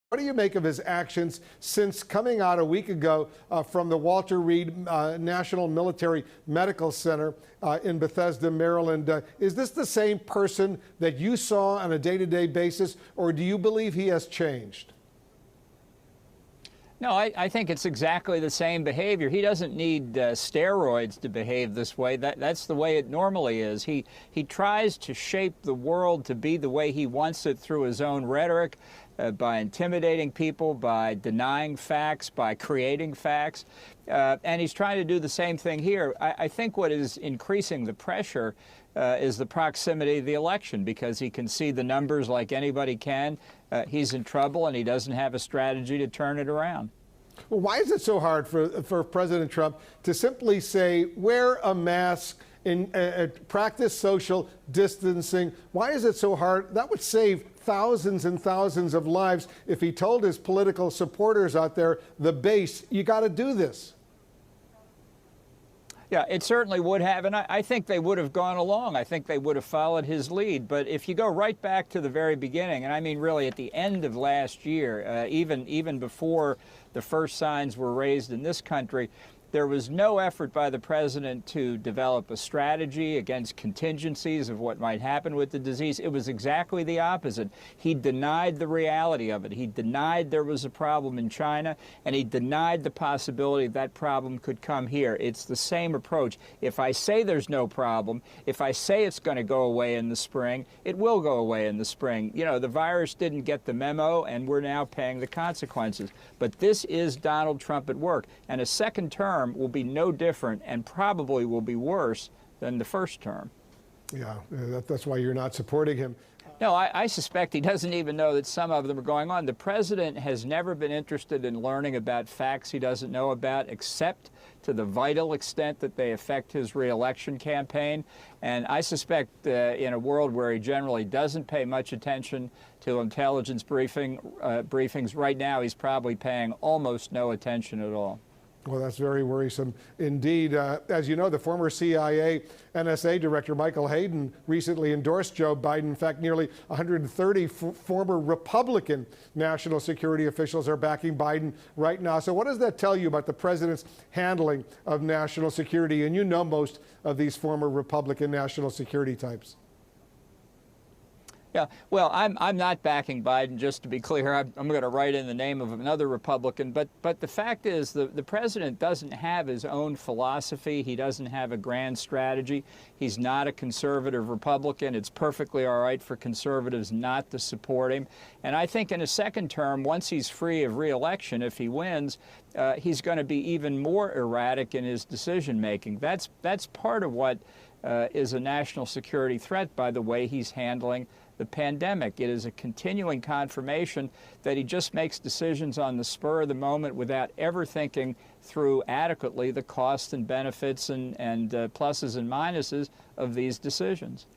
What do you make of his actions since coming out a week ago from the Walter Reed National Military Medical Center in Bethesda, Maryland? Is this the same person that you saw on a day-to-day basis, or do you believe he has changed? No, I think it's exactly the same behavior. He doesn't need steroids to behave this way. That's the way it normally is. He tries to shape the world to be the way he wants it through his own rhetoric, by intimidating people, by denying facts, by creating facts. And he's trying to do the same thing here. I think what is increasing the pressure is the proximity of the election, because he can see the numbers like anybody can. He's in trouble, and he doesn't have a strategy to turn it around. Well, why is it so hard for President Trump to simply say, wear a mask and practice social distancing? Why is it so hard? That would save thousands and thousands of lives if he told his political supporters out there, the base, you got to do this. Yeah, it certainly would have, and I think they would have gone along. I think they would have followed his lead. But if you go right back to the very beginning, and I mean really at the end of last year, even before the first signs were raised in this country, there was no effort by the president to develop a strategy against contingencies of what might happen with the disease. It was exactly the opposite. He denied the reality of it. He denied there was a problem in China, and he denied the possibility that problem could come here. It's the same approach. If I say there's no problem, if I say it's going to go away in the spring, it will go away in the spring. You know, the virus didn't get the memo, and we're now paying the consequences. But this is Donald Trump at work, and a second term will be no different and probably will be worse than the first term. Yeah, that's why you're not supporting him. No, I suspect he doesn't even know that some of them are going on. The president has never been interested in learning about facts he doesn't know about, except to the vital extent that they affect his re-election campaign. And I suspect in a world where he generally doesn't pay much attention to intelligence briefings, right now he's probably paying almost no attention at all. Well, that's very worrisome indeed. As you know, the former CIA NSA director Michael Hayden recently endorsed Joe Biden. In fact, nearly 130 former Republican national security officials are backing Biden right now. So what does that tell you about the president's handling of national security? And you know most of these former Republican national security types. Yeah, well, I'm not backing Biden, just to be clear. I'm going to write in the name of another Republican. But the fact is the president doesn't have his own philosophy. He doesn't have a grand strategy. He's not a conservative Republican. It's perfectly all right for conservatives not to support him. And I think in a second term, once he's free of re-election, if he wins, he's going to be even more erratic in his decision-making. That's part of what is a national security threat by the way he's handling the pandemic. It is a continuing confirmation that he just makes decisions on the spur of the moment without ever thinking through adequately the costs and benefits and pluses and minuses of these decisions.